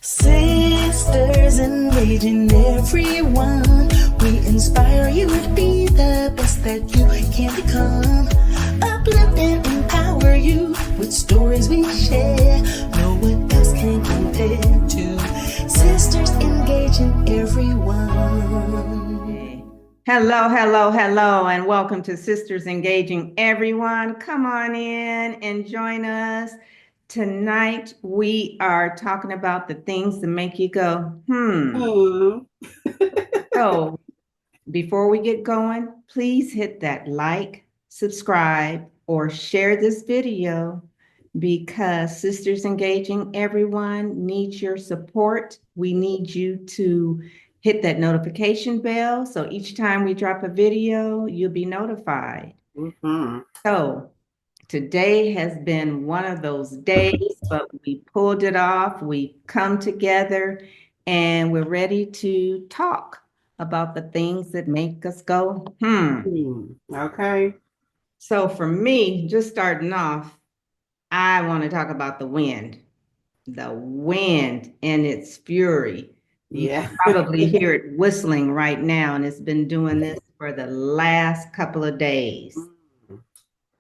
Sisters engaging everyone. We inspire you to be the best that you can become. Uplift and empower you with stories we share. No one else can compare to sisters engaging everyone. Hello, hello, hello, and welcome to Sisters Engaging Everyone. Come on in and join us. Tonight, we are talking about the things that make you go, hmm. Mm. So, before we get going, please hit that like, subscribe, or share this video because Sisters Engaging Everyone needs your support. We need you to hit that notification bell so each time we drop a video, you'll be notified. Mm-hmm. So, today has been one of those days, but we pulled it off. We come together and we're ready to talk about the things that make us go, hmm. Okay. So for me, just starting off, I want to talk about the wind and its fury. You Yeah. can probably hear it whistling right now, and it's been doing this for the last couple of days.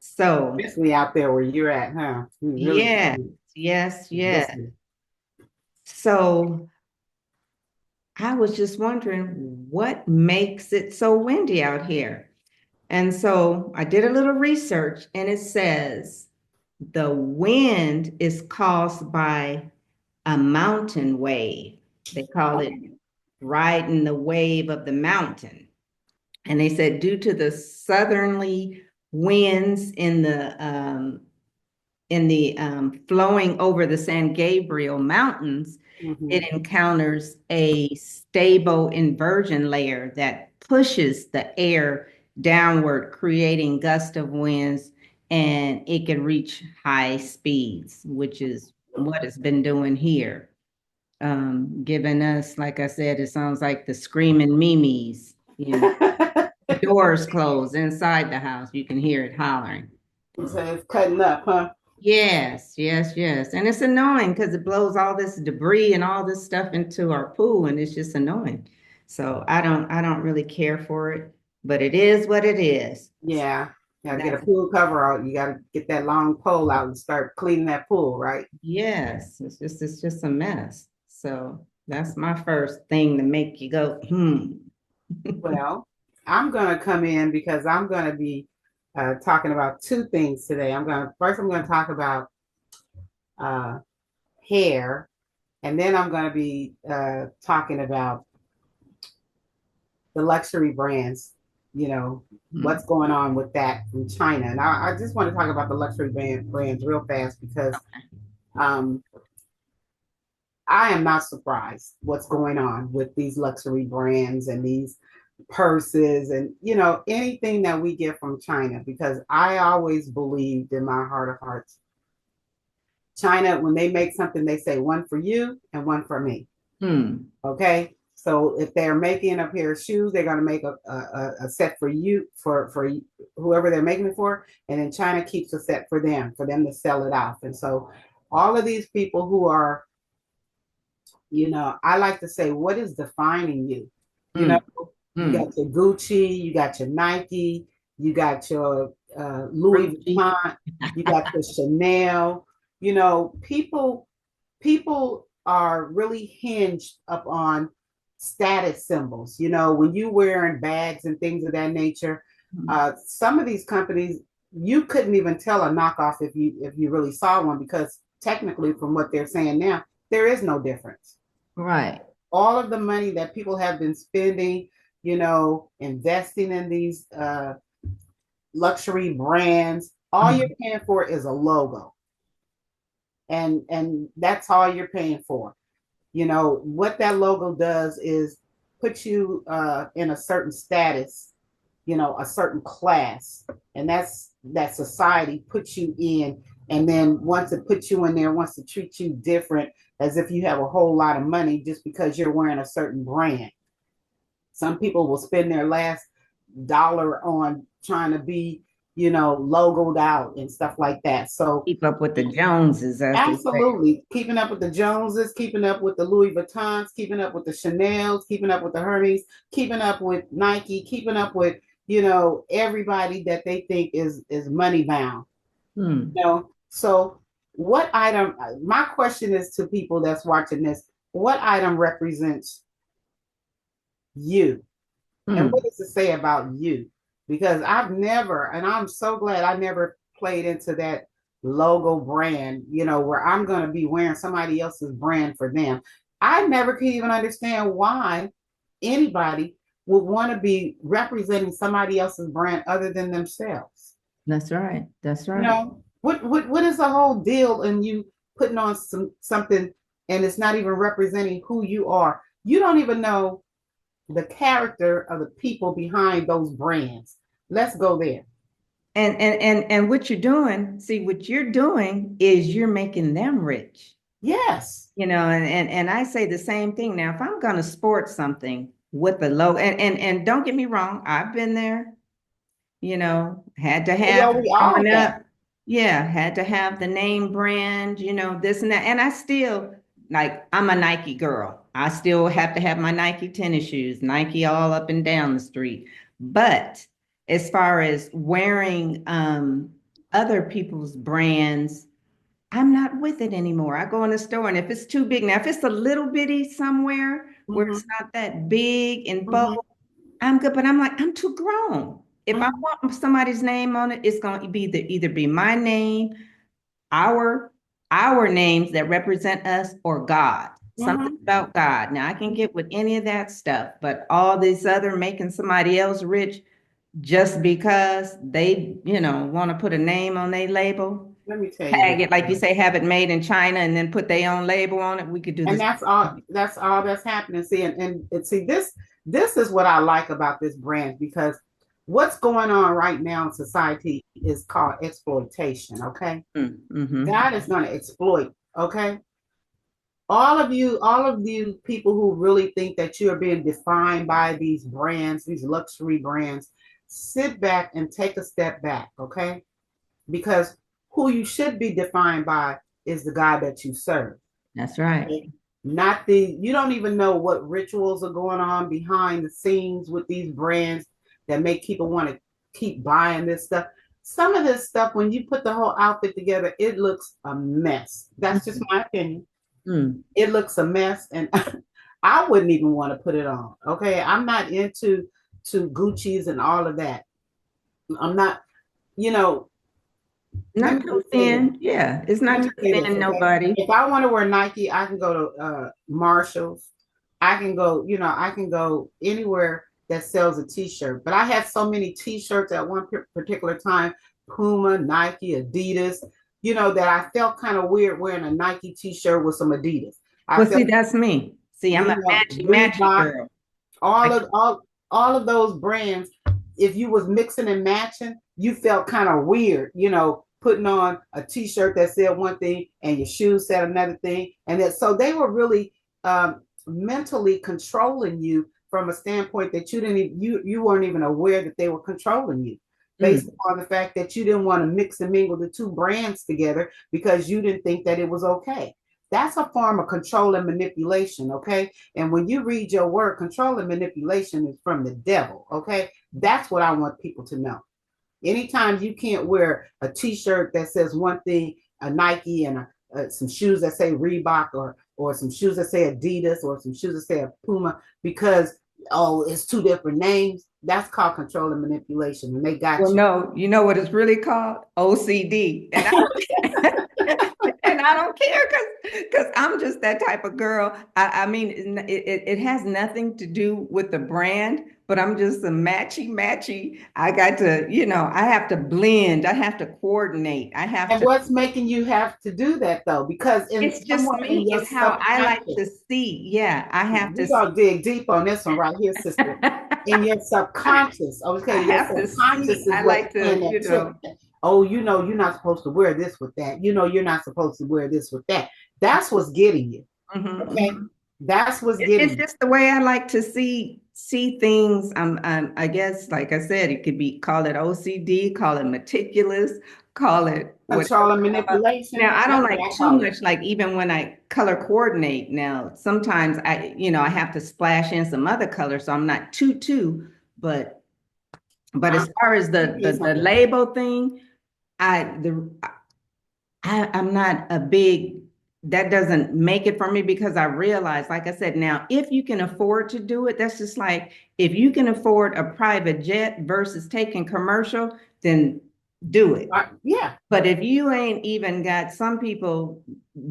So, Especially out there where you're at, huh? You really yes, yes, yes. listen. So I was just wondering what makes it so windy out here. And so I did a little research and it says the wind is caused by a mountain wave. They call it riding the wave of the mountain. And they said due to the southerly winds in the flowing over the San Gabriel Mountains, it Mm-hmm. encounters a stable inversion layer that pushes the air downward, creating gust of winds, and it can reach high speeds, which is what it's been doing here. Giving us, like I said, it sounds like the screaming Mimis, doors closed inside the house. You can hear it hollering. So it's cutting up, huh? Yes, yes, yes. And it's annoying because it blows all this debris and all this stuff into our pool and it's just annoying. So I don't really care for it, but it is what it is. Yeah. Gotta get a That's pool cover out. You gotta get that long pole out and start cleaning that pool, right? yes, it's just a mess. So that's my first thing to make you go, hmm. Well, I'm gonna come in because I'm gonna be talking about two things today. I'm gonna talk about uh, hair, and then I'm gonna be talking about the luxury brands, what's going on with that in China. And I just want to talk about the brands real fast because um, I am not surprised what's going on with these luxury brands and these purses and anything that we get from China, because I always believed in my heart of hearts, China, when they make something, they say one for you and one for me. Hmm. Okay. So if they're making a pair of shoes, they're going to make a set for you, for whoever they're making it for. And then China keeps a set for them to sell it off. And so all of these people who are, I like to say, what is defining you? You Hmm. know, you Hmm. got your Gucci, you got your Nike, you got your Louis Ruthie. Vuitton, you got your Chanel. People are really hinged upon status symbols. When you wearing bags and things of that nature, some of these companies you couldn't even tell a knockoff if you really saw one, because technically, from what they're saying now, there is no difference. Right. All of the money that people have been spending, investing in these luxury brands, all you're Mhm. paying for is a logo, and that's all you're paying for. What that logo does is put you in a certain status, a certain class, and that society puts you in. And then once it puts you in there, wants to treat you different, as if you have a whole lot of money just because you're wearing a certain brand. Some people will spend their last dollar on trying to be, logoed out and stuff like that. So Keep up with the Joneses, as they say. absolutely keeping up with the Joneses, keeping up with the Louis Vuittons, keeping up with the Chanels, keeping up with the Hermes, keeping up with Nike, keeping up with, everybody that they think is money bound. Hmm. So what item, my question is to people that's watching this, what item represents you? And what Hmm. does it say about you? Because I've never, and I'm so glad I never played into that logo brand, where I'm going to be wearing somebody else's brand for them. I never could even understand why anybody would want to be representing somebody else's brand other than themselves. That's right. That's You right. know, what is the whole deal in you putting on something and it's not even representing who you are? You don't even know the character of the people behind those brands. Let's go there. And what you're doing is you're making them rich. Yes. And I say the same thing. Now, if I'm gonna sport something with the logo, and don't get me wrong, I've been there, had to Yeah, have we all growing have. up, yeah, had to have the name brand, this and that. And I still like I'm a Nike girl. I still have to have my Nike tennis shoes, Nike all up and down the street. But as far as wearing other people's brands, I'm not with it anymore. I go in the store, and if it's too big, now if it's a little bitty somewhere where Mm-hmm, it's not that big and mm-hmm, bold, I'm good. But I'm like, I'm too grown. If I mm-hmm, want somebody's name on it, it's going to be either be my name, our our names that represent us, or God. Something mm-hmm. about God. Now I can get with any of that stuff, but all this other making somebody else rich just because they, want to put a name on their label, Let me tell you tag this. it, like you say, have it made in China and then put their own label on it. We could do And this. that's all that's happening. See, and see this is what I like about this brand, because what's going on right now in society is called exploitation. Okay. Mm-hmm. God is going to exploit. Okay. All of you people who really think that you're being defined by these brands, these luxury brands, sit back and take a step back, okay? Because who you should be defined by is the God that you serve. That's right. Okay? Not you don't even know what rituals are going on behind the scenes with these brands that make people want to keep buying this stuff. Some of this stuff, when you put the whole outfit together, it looks a mess. That's just my opinion. Mm-hmm. It looks a mess, and I wouldn't even want to put it on. Okay, I'm not into Gucci's and all of that. I'm not, you know. Let Not me to just say this. offend. Yeah, it's Let not me to say this, offend okay? nobody. If I want to wear Nike, I can go to Marshalls. I can go, I can go anywhere that sells a T-shirt. But I had so many T-shirts at one particular time: Puma, Nike, Adidas. That I felt kind of weird wearing a Nike T-shirt with some Adidas. I Well, see, felt, that's me. See, I'm a matchy Reebok, girl. all Like, of all of those brands. If you was mixing and matching, you felt kind of weird, putting on a T-shirt that said one thing and your shoes said another thing, and that so they were really mentally controlling you from a standpoint that you weren't even aware that they were controlling you, based mm, upon the fact that you didn't want to mix and mingle the two brands together because you didn't think that it was okay. That's a form of control and manipulation, okay? And when you read your word, control and manipulation is from the devil, okay? That's what I want people to know. Anytime you can't wear a T-shirt that says one thing, a Nike, and some shoes that say Reebok, or some shoes that say Adidas, or some shoes that say Puma, because it's two different names. That's called control and manipulation, and they got well, you. no, you know what it's really called? OCD. And I and I don't care because I'm just that type of girl. I mean, it has nothing to do with the brand, but I'm just a matchy. I got to, I have to blend. I have to coordinate. I have And to. what's making you have to do that though? Because in It's just somewhere in me. your It's how I like to subconscious, see. Yeah, I have to we gonna dig deep on this one right here, sister. In your subconscious, okay, I your have to subconscious see. is I what's like playing to, that trick. Oh, you're not supposed to wear this with that. You're not supposed to wear this with that. That's what's getting you. mhm, Okay, mhm. that's what's It's getting you. just the way I like to see see things. I guess, like I said, it could be, call it OCD, call it meticulous, call it whatever. Control and manipulation. Now, I don't That's like what I too call it. much, like even when I color coordinate now, sometimes I have to splash in some other color, so I'm not too, but as far as Let me tell you the something. label thing, I'm not a big, that doesn't make it for me because I realize, like I said, now, if you can afford to do it, that's just like if you can afford a private jet versus taking commercial, then do it. Yeah. But if you ain't even got, some people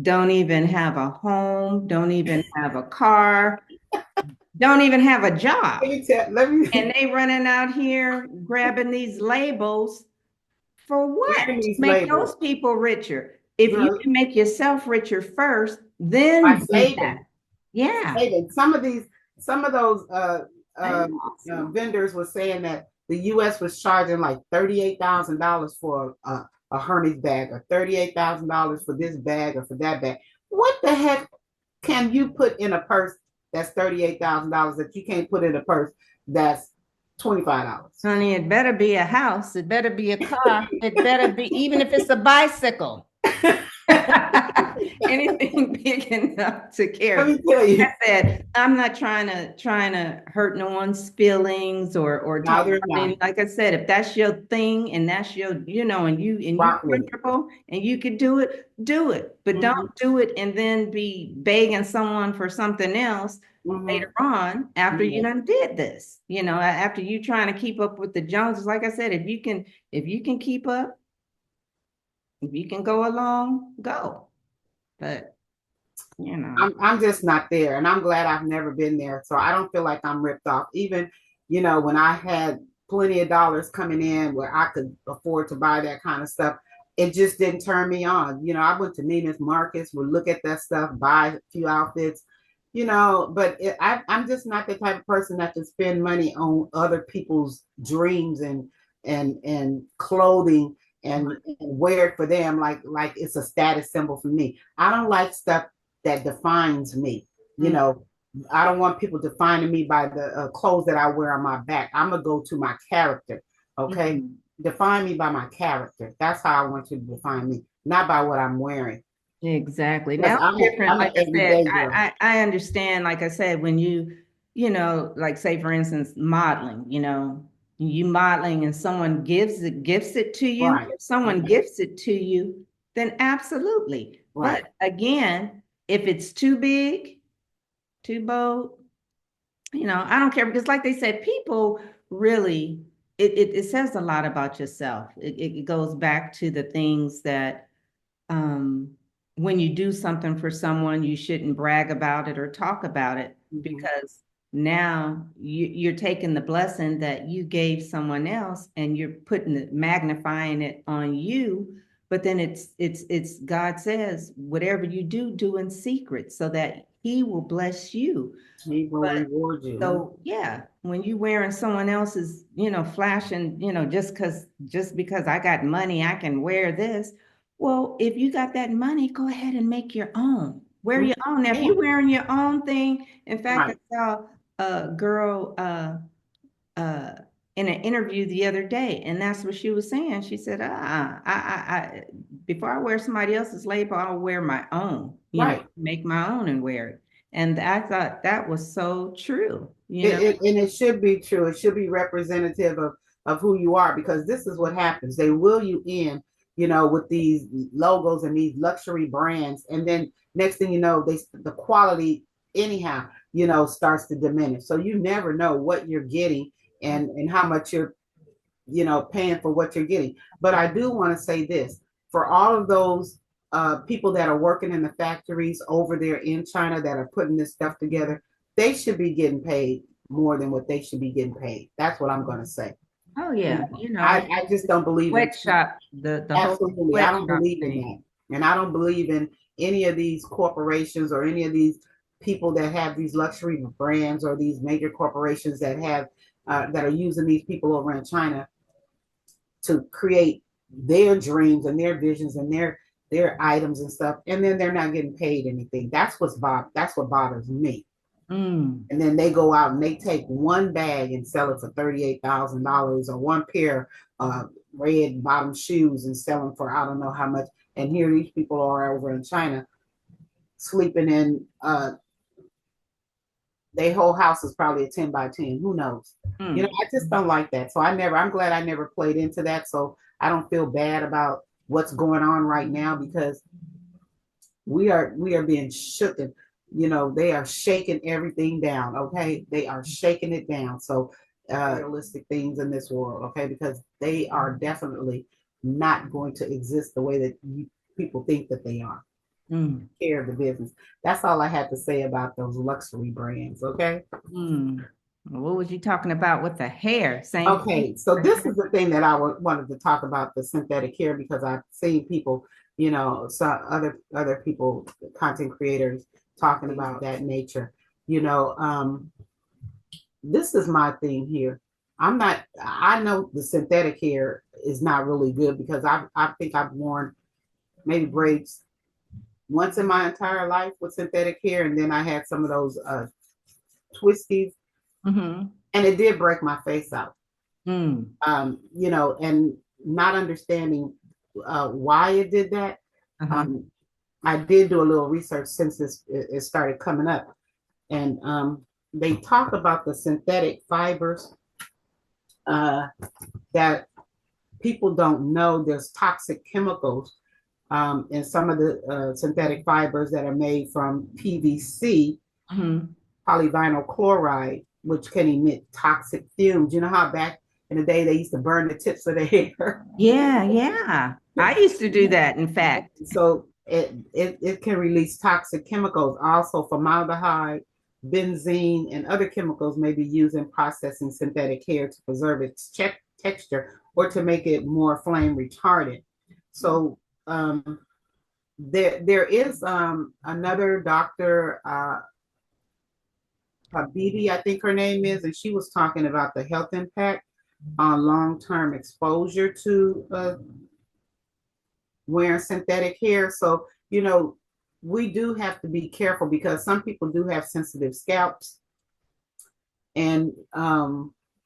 don't even have a home, don't even have a car, don't even have a job. Let And me they running out here grabbing these labels for what? grabbing To these make labels. those people richer. If you Girl, can make yourself richer first, by then do that. saving. Yeah. Saving. Some of those That's um, awesome. vendors were saying that the U.S. was charging like $38,000 for a Hermes bag, or $38,000 for this bag or for that bag. What the heck can you put in a purse that's $38,000 that you can't put in a purse that's $25? Honey, it better be a house. It better be a car. It better be, even if it's a bicycle. Anything big enough to Let carry. me tell Like you, I said, I'm not trying to hurt no one's feelings or talk. neither I am I. mean, like I said, if that's your thing and that's your, and you Rock with it. comfortable and you could do it, do it. But don't Mm-hmm, do it and then be begging someone for something else mm-hmm, later on after you mm-hmm. done did this. After you trying to keep up with the Joneses. Like I said, if you can keep up, if you can go along, go. But you know. I'm just not there, and I'm glad I've never been there. So I don't feel like I'm ripped off. Even, when I had plenty of dollars coming in where I could afford to buy that kind of stuff, it just didn't turn me on. I went to Neiman's Marcus, would look at that stuff, buy a few outfits, but I'm just not the type of person that can spend money on other people's dreams and clothing and wear it for them like it's a status symbol for me. I don't like stuff that defines me. You Mm, know, I don't want people defining me by the clothes that I wear on my back. I'm gonna go to my character. Okay, mhm. define me by my character. That's how I want you to define me, not by what I'm wearing. Exactly. Because Now it's different. I'm an Like I said, everyday girl. I understand. Like I said, when like say for instance, modeling. You modeling and someone gifts it to you. Right, If someone right, gifts it to you, then absolutely. right. But again, if it's too big, too bold, I don't care because, like they said, people really it says a lot about yourself. It goes back to the things that um, when you do something for someone, you shouldn't brag about it or talk about it Mm-hmm. because now you're taking the blessing that you gave someone else and you're putting it, magnifying it on you. But then it's God says, whatever you do, do in secret so that He will bless you. He will But reward you. so yeah, when you wearing someone else's, flashing, just because I got money, I can wear this. Well, if you got that money, go ahead and make your own. Wear your own. Now, if Yeah, you're wearing your own thing, in fact, I right. saw a girl uh in an interview the other day, and that's what she was saying. She said, before I wear somebody else's label, I'll wear my own, Right. make my own and wear it. And I thought that was so true, And it should be true. It should be representative of who you are, because this is what happens. They will you in, with these logos and these luxury brands, and then next thing you know, the quality anyhow, starts to diminish. So you never know what you're getting and how much you're paying for what you're getting. But I do want to say this, for all of those people that are working in the factories over there in China that are putting this stuff together, they should be getting paid more than what they should be getting paid. That's what I'm going to say. Oh You yeah, know, I just don't believe in, sweatshop, the whole absolutely, I don't sweatshop believe in thing. that. And I don't believe in any of these corporations or any of these people that have these luxury brands or these major corporations that are using these people over in China to create their dreams and their visions and their items and stuff, and then they're not getting paid anything. That's what bothers me. Mm. And then they go out and they take one bag and sell it for $38,000, or one pair of red bottom shoes and sell them for I don't know how much. And here these people are over in China sleeping in their whole house is probably a 10 by 10. Who knows? Mm. I just don't like that. So I'm glad I never played into that. So I don't feel bad about what's going on right now, because we are being shook, and they are shaking everything down. Okay, they are shaking it down. So realistic things in this world, okay, because they are definitely not going to exist the way that people think that they are. Mm. Care of the business. That's all I had to say about those luxury brands. Okay. Mm. What was you talking about with the hair? Same Okay, thing? so this is the thing that I wanted to talk about, the synthetic hair, because I've seen people, some other people, content creators, talking about that nature. This is my thing here. I know the synthetic hair is not really good, because I think I've worn maybe braids once in my entire life with synthetic hair, and then I had some of those twisties, Mm-hmm. and it did break my face out. Mm. And not understanding why it did that. Uh-huh. I did do a little research since it started coming up, and they talk about the synthetic fibers uh, that people don't know. There's toxic chemicals in some of the synthetic fibers that are made from PVC, Mm-hmm. polyvinyl chloride, which can emit toxic fumes. You know how back in the day they used to burn the tips of their hair? Yeah, yeah. I used to do that, in fact. So it can release toxic chemicals. Also, formaldehyde, benzene, and other chemicals may be used in processing synthetic hair to preserve its texture or to make it more flame retardant. So there is another doctor, Habibi, I think her name is, and she was talking about the health impact on long-term exposure to wearing synthetic hair. So, we do have to be careful, because some people do have sensitive scalps, and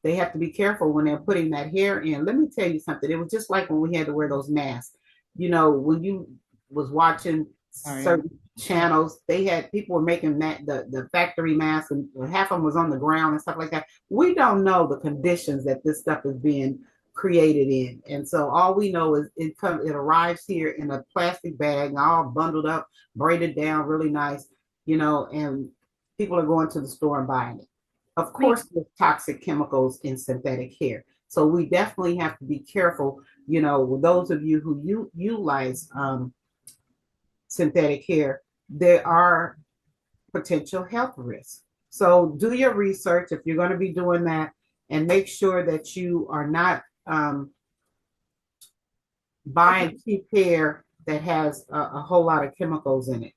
they have to be careful when they're putting that hair in. Let me tell you something. It was just like when we had to wear those masks. When you was watching certain channels, they had people were making the factory masks, and half of them was on the ground and stuff like that. We don't know the conditions that this stuff is being created in, and so all we know is it arrives here in a plastic bag, all bundled up, braided down really nice, and people are going to the store and buying it. Of course, there's toxic chemicals in synthetic hair, so we definitely have to be careful. With those of you who utilize synthetic hair, there are potential health risks. So do your research if you're going to be doing that, and make sure that you are not buying cheap hair that has a whole lot of chemicals in it.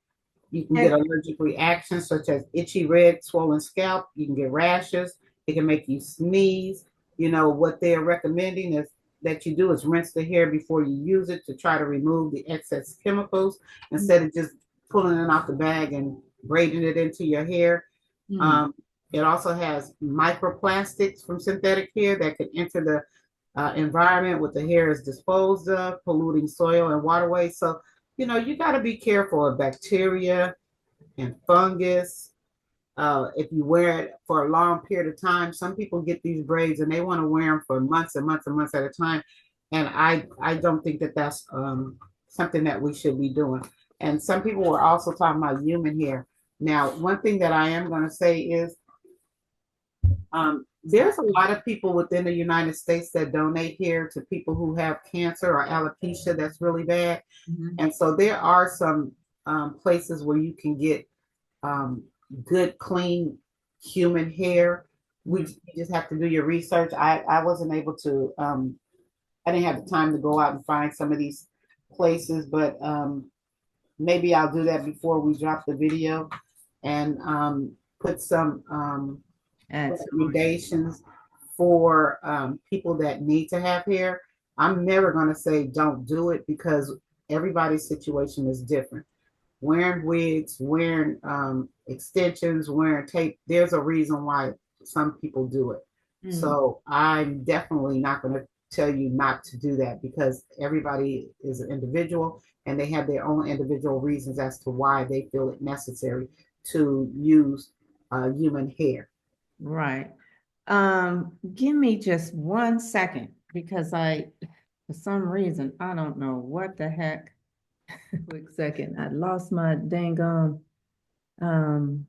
You can get allergic reactions such as itchy, red, swollen scalp. You can get rashes. It can make you sneeze. What they're recommending is that you do is rinse the hair before you use it to try to remove the excess chemicals, instead of just pulling it out the bag and braiding it into your hair. It also has microplastics from synthetic hair that can enter the environment what the hair is disposed of, polluting soil and waterways. So, you got to be careful of bacteria and fungus. If you wear it for a long period of time, some people get these braids and they want to wear them for months and months and months at a time. And I don't think that that's something that we should be doing. And some people were also talking about human hair. Now, one thing that I am going to say is there's a lot of people within the United States that donate hair to people who have cancer or alopecia that's really bad. Mm-hmm. And so there are some places where you can get good, clean human hair. We just have to do your research. I wasn't able to, I didn't have the time to go out and find some of these places, but maybe I'll do that before we drop the video, and put some recommendations for people that need to have hair. I'm never going to say don't do it, because everybody's situation is different. wearing wigs, wearing extensions, wearing tape. There's a reason why some people do it. So I'm definitely not going to tell you not to do that because everybody is an individual and they have their own individual reasons as to why they feel it necessary to use human hair. Right. Give me just 1 second because for some reason, I don't know what the heck. Quick second, I lost my dang um,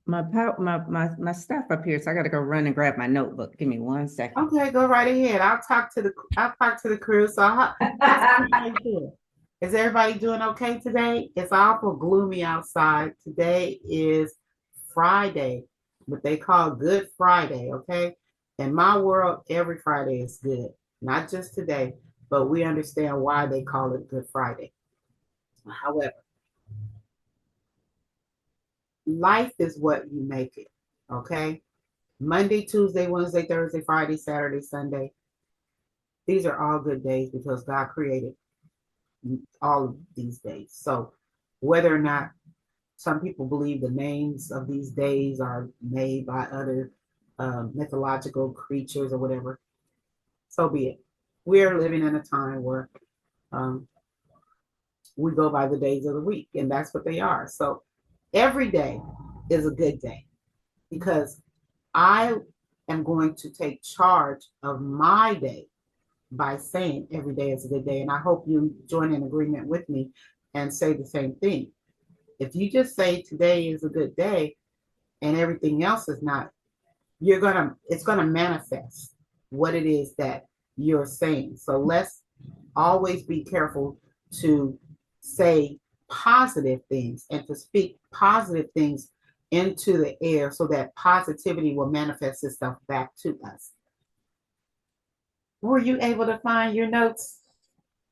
my stuff up here, so I gotta go run and grab my notebook. Give me 1 second. Okay, go right ahead. I'll talk to the crew. So how's everybody doing? Is everybody doing okay today? It's awful gloomy outside. Today is Friday, what they call Good Friday, okay? In my world, every Friday is good. Not just today, but we understand why they call it Good Friday. However, life is what you make it, okay? Monday, Tuesday, Wednesday, Thursday, Friday, Saturday, Sunday. These are all good days because God created all of these days. So whether or not some people believe the names of these days are made by other mythological creatures or whatever, so be it. We're living in a time where um, we go by the days of the week, and that's what they are. So every day is a good day because I am going to take charge of my day by saying every day is a good day. And I hope you join in agreement with me and say the same thing. If you just say today is a good day and everything else is not, it's gonna manifest what it is that you're saying. So let's always be careful to say positive things and to speak positive things into the air so that positivity will manifest itself back to us. Were you able to find your notes?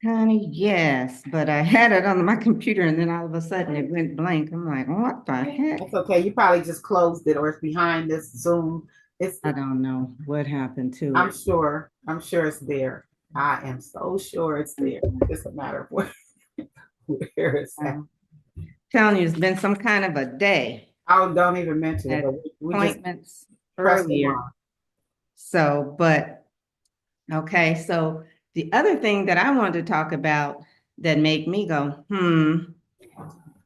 Honey, yes, but I had it on my computer and then all of a sudden it went blank. I'm like, what the heck? That's okay. You probably just closed it or it's behind this Zoom. It's I don't know what happened to I'm it. sure. I'm sure it's there. I am so sure it's there. It's a matter of where it's at. Telling you, it's been some kind of a day. Oh, don't even mention it. Had But we just appointments pressed them earlier. on. So, but okay, so the other thing that I wanted to talk about that make me go,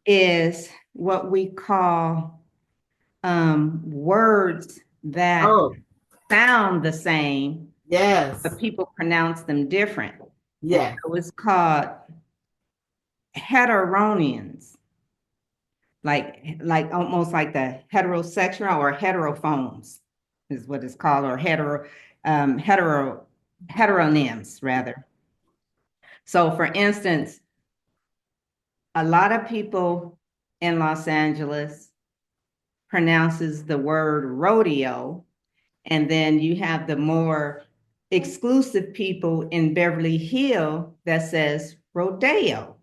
is what we call words that Oh, sound the same, yes. but people pronounce them different. Yes. So it's called heteronians, like almost like the heterosexual or heterophones is what it's called, or heteronyms rather. So for instance, a lot of people in Los Angeles pronounces the word rodeo, and then you have the more exclusive people in Beverly Hills that says rodeo.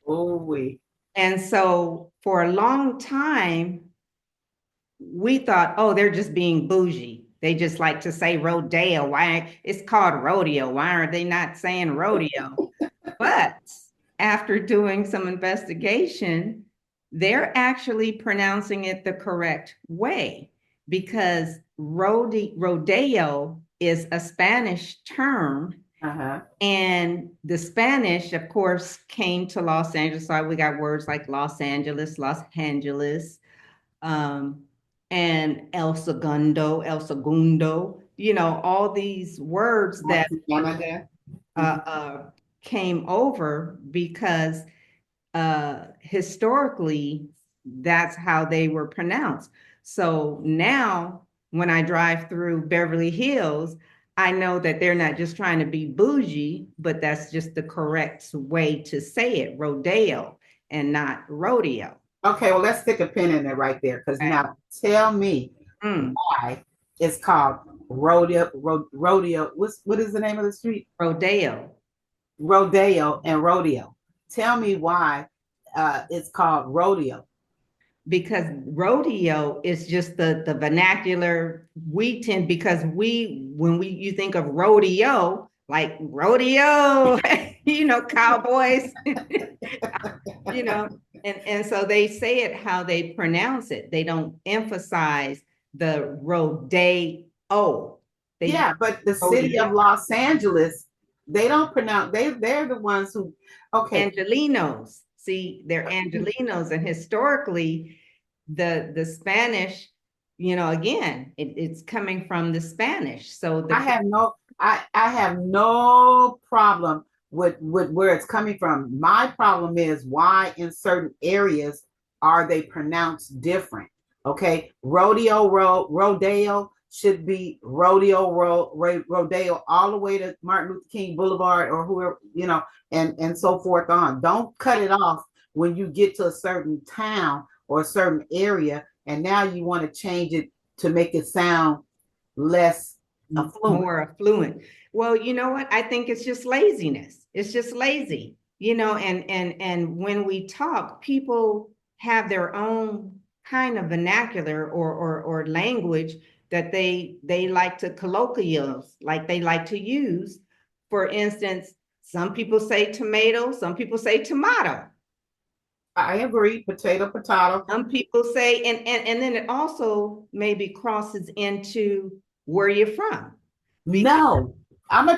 Oh, we. And so for a long time, we thought, oh, they're just being bougie. They just like to say rodeo. Why it's called rodeo? Why are they not saying rodeo? But after doing some investigation, they're actually pronouncing it the correct way because rodeo is a Spanish term. Uh-huh. And the Spanish, of course, came to Los Angeles. So we got words like Los Angeles, and El Segundo, all these words that Canada. came over because historically that's how they were pronounced. So now when I drive through Beverly Hills, I know that they're not just trying to be bougie, but that's just the correct way to say it, rodeo and not rodeo. Okay, well, let's stick a pin in it right there because Okay. now tell me why it's called rodeo. Rodeo. What is the name of the street? Rodeo. Rodeo and rodeo. Tell me why it's called rodeo. Because rodeo is just the vernacular we tend, because you think of rodeo, like rodeo, cowboys, you know, and so they say it how they pronounce it. They don't emphasize the rodeo. They just Yeah, but the city of rodeo. Los Angeles, they don't pronounce, they're the ones who, okay. Angelinos. See, they're Angelinos, and historically, the Spanish, again, it's coming from the Spanish. So I have no I have no problem with where it's coming from. My problem is why in certain areas are they pronounced different? Okay, rodeo should be rodeo all the way to Martin Luther King Boulevard or whoever, and so forth on. Don't cut it off when you get to a certain town or a certain area, and now you want to change it to make it sound less affluent. more affluent. Well, you know what? I think it's just laziness. It's just lazy, and when we talk, people have their own kind of vernacular or language that they like to colloquials, like they like to use. For instance, some people say tomato, some people say tomato. I agree. Potato. Some people say, and then it also maybe crosses into where you're from. Because No, I'm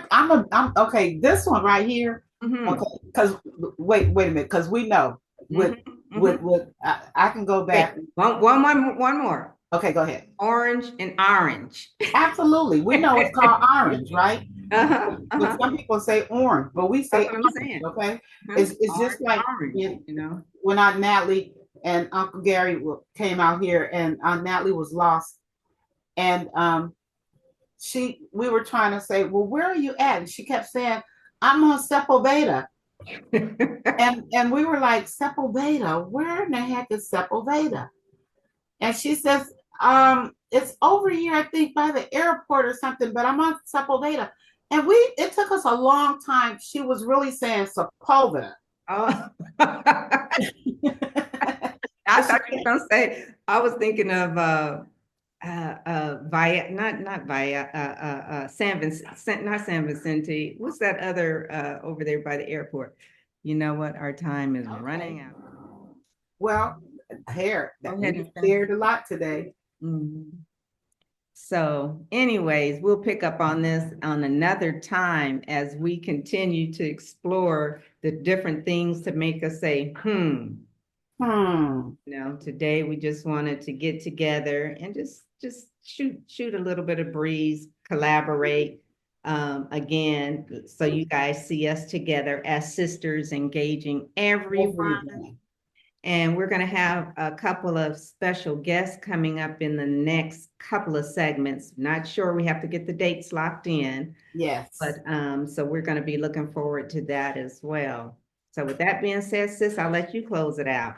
okay. This one right here. Okay, mhm, because wait a minute, because we know with mhm, mhm. I can go Wait, back. one more. Okay, go ahead. Orange and orange. Absolutely, we know it's called orange, right? Uh-huh, But uh-huh. some people say orange, but we That's say what I'm orange. saying. Okay, Uh-huh. it's just Orange, like orange, in, when Aunt Natalie and Uncle Gary came out here, and Aunt Natalie was lost, and we were trying to say, well, where are you at? And she kept saying, I'm on Sepulveda. And we were like, Sepulveda, where in the heck is Sepulveda? And she says, it's over here, I think, by the airport or something, but I'm on Sepulveda. And it took us a long time. She was really saying Sepulveda. Oh. I thought you were gonna say, I was thinking of via not via San Vincent, not San Vicente. What's that other over there by the airport? You know what? Our time is running out. Well, here, Go ahead we and finish. shared a lot today. Mhm. So, anyways, we'll pick up on this on another time as we continue to explore the different things to make us say, Hmm. Today we just wanted to get together and just shoot a little bit of breeze, collaborate. Again, so you guys see us together as sisters engaging everyone. Everyone. And we're going to have a couple of special guests coming up in the next couple of segments. Not sure, we have to get the dates locked in, Yes. but so we're going to be looking forward to that as well. So with that being said, sis, I'll let you close it out.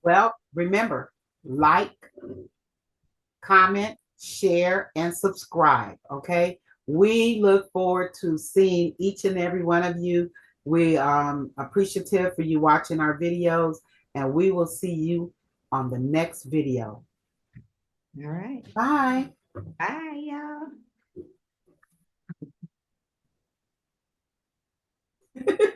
Well, remember, like, comment, share, and subscribe. Okay. We look forward to seeing each and every one of you. We appreciative for you watching our videos, and we will see you on the next video. All right. Bye. Bye, y'all.